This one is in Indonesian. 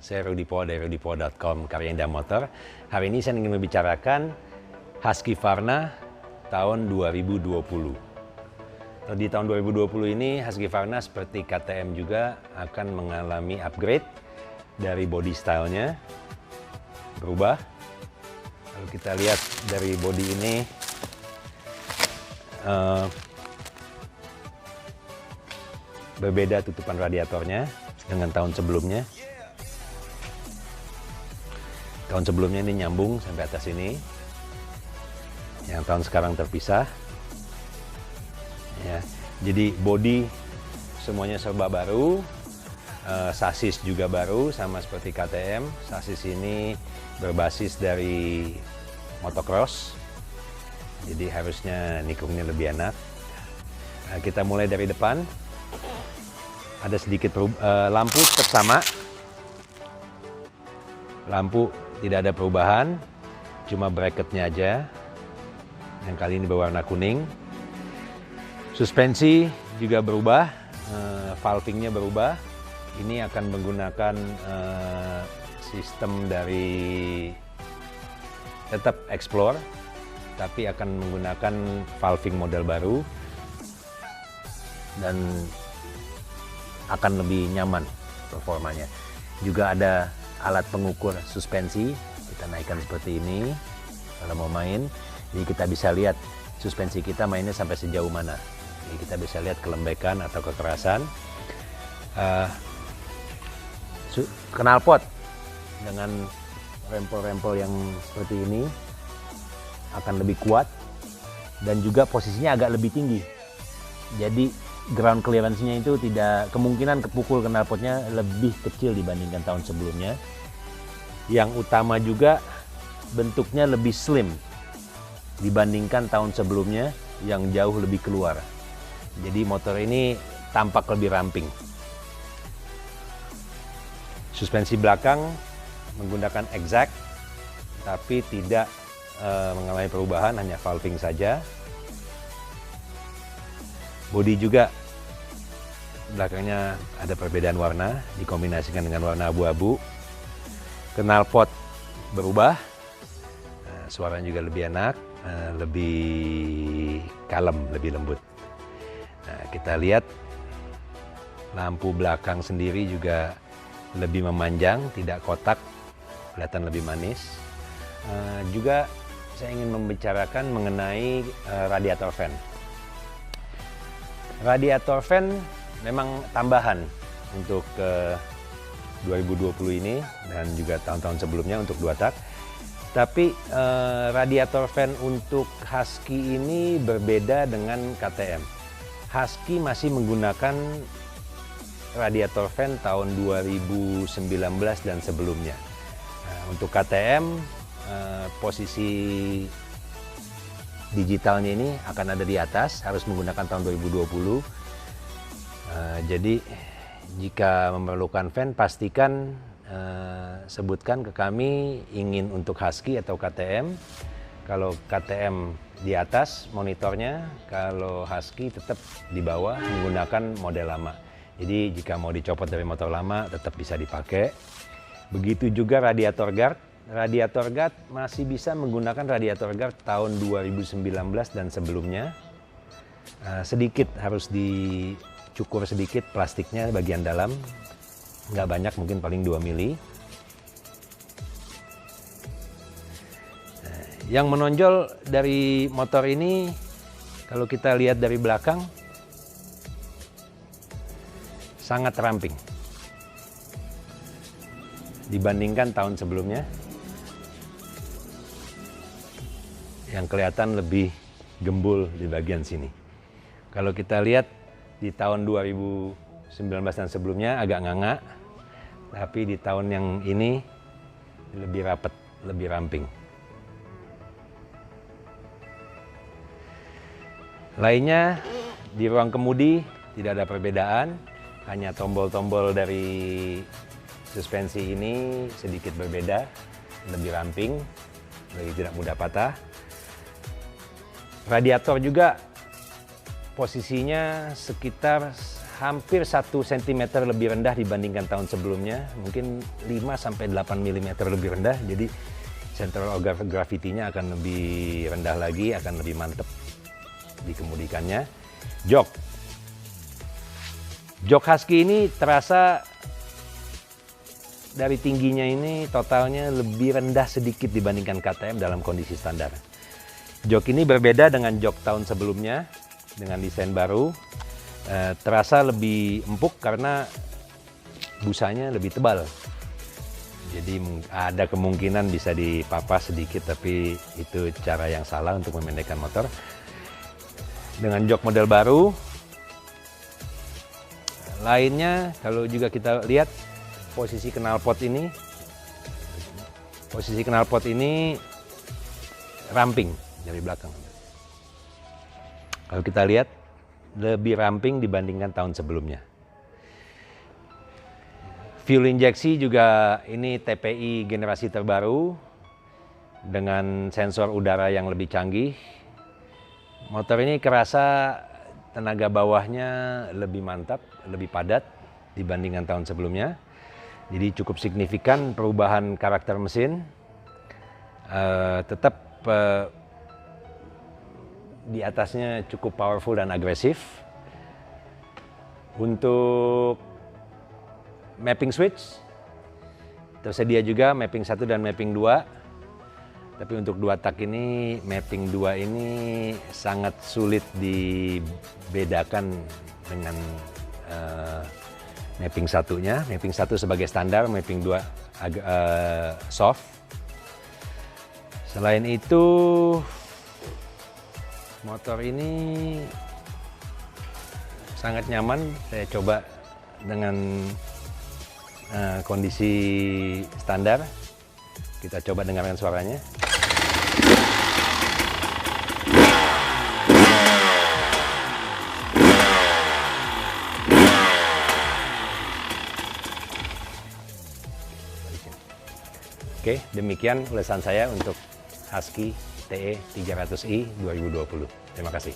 Saya Rudy Po dari rudypo.com, Karya Indah Motor. Hari ini saya ingin membicarakan Husqvarna tahun 2020. Di tahun 2020 ini Husqvarna seperti KTM juga akan mengalami upgrade dari body stylenya, berubah. Kalau kita lihat dari body ini, berbeda tutupan radiatornya dengan tahun sebelumnya. Tahun sebelumnya ini nyambung sampai atas ini. Yang tahun sekarang terpisah. Ya, jadi body semuanya serba baru. Sasis juga baru, sama seperti KTM. Sasis ini berbasis dari motocross. Jadi harusnya nikungnya lebih enak. Kita mulai dari depan. Ada sedikit lampu tetap sama. Lampu tidak ada perubahan, cuma bracketnya aja. Yang kali ini berwarna kuning. Suspensi juga berubah, valvingnya berubah. Ini akan menggunakan sistem dari tetap Explore, tapi akan menggunakan valving model baru dan akan lebih nyaman performanya. Juga ada alat pengukur suspensi, kita naikkan seperti ini kalau mau main. Jadi kita bisa lihat suspensi kita mainnya sampai sejauh mana. Jadi kita bisa lihat kelembekan atau kekerasan. Knalpot dengan rempel-rempel yang seperti ini akan lebih kuat dan juga posisinya agak lebih tinggi. Jadi ground clearance-nya itu tidak, kemungkinan kepukul knalpotnya lebih kecil dibandingkan tahun sebelumnya. Yang utama juga bentuknya lebih slim dibandingkan tahun sebelumnya yang jauh lebih keluar. Jadi motor ini tampak lebih ramping. Suspensi belakang menggunakan exact, tapi tidak mengalami perubahan, hanya valving saja. Bodi juga belakangnya ada perbedaan warna, dikombinasikan dengan warna abu-abu. Knalpot berubah, suaranya juga lebih enak, lebih kalem, lebih lembut. Nah, kita lihat lampu belakang sendiri juga lebih memanjang, tidak kotak, kelihatan lebih manis. Juga saya ingin membicarakan mengenai radiator fan. Radiator fan memang tambahan untuk 2020 ini dan juga tahun-tahun sebelumnya untuk 2 tak. Tapi radiator fan untuk Husky ini berbeda dengan KTM. Husky masih menggunakan radiator fan tahun 2019 dan sebelumnya. Untuk KTM posisi digitalnya ini akan ada di atas, harus menggunakan tahun 2020. Jadi jika memerlukan fan, pastikan sebutkan ke kami ingin untuk Husky atau KTM. Kalau KTM di atas monitornya, kalau Husky tetap di bawah menggunakan model lama. Jadi jika mau dicopot dari motor lama tetap bisa dipakai. Begitu juga radiator guard. Radiator guard masih bisa menggunakan radiator guard tahun 2019 dan sebelumnya. Sedikit harus dicukur sedikit plastiknya bagian dalam. Nggak banyak, mungkin paling 2 mili. Yang menonjol dari motor ini, kalau kita lihat dari belakang, sangat ramping dibandingkan tahun sebelumnya. Yang kelihatan lebih gembul di bagian sini. Kalau kita lihat di tahun 2019 dan sebelumnya agak nganga, tapi di tahun yang ini lebih rapat, lebih ramping. Lainnya di ruang kemudi tidak ada perbedaan, hanya tombol-tombol dari suspensi ini sedikit berbeda, lebih ramping, lebih tidak mudah patah. Radiator juga posisinya sekitar hampir 1 cm lebih rendah dibandingkan tahun sebelumnya, mungkin 5-8 mm lebih rendah, jadi center of gravity-nya akan lebih rendah lagi, akan lebih mantap dikemudikannya. Jok Husky ini terasa dari tingginya ini totalnya lebih rendah sedikit dibandingkan KTM dalam kondisi standar. Jok ini berbeda dengan jok tahun sebelumnya dengan desain baru. Terasa lebih empuk karena busanya lebih tebal. Jadi ada kemungkinan bisa dipapas sedikit, tapi itu cara yang salah untuk memendekkan motor. Dengan jok model baru, lainnya kalau juga kita lihat posisi knalpot ini ramping dari belakang. Kalau kita lihat lebih ramping dibandingkan tahun sebelumnya. Fuel injeksi juga ini TPI generasi terbaru dengan sensor udara yang lebih canggih. Motor ini kerasa tenaga bawahnya lebih mantap, lebih padat dibandingkan tahun sebelumnya. Jadi cukup signifikan perubahan karakter mesin. Tetap di atasnya cukup powerful dan agresif. Untuk mapping switch tersedia juga mapping 1 dan mapping 2. Tapi untuk 2 tak ini, mapping 2 ini sangat sulit dibedakan dengan mapping 1-nya. Mapping 1 sebagai standar, mapping 2 agak soft. Selain itu, motor ini sangat nyaman. Saya coba dengan kondisi standar. Kita coba dengarkan suaranya. Oke, demikian ulasan saya untuk Husky TE 300i 2020. Terima kasih.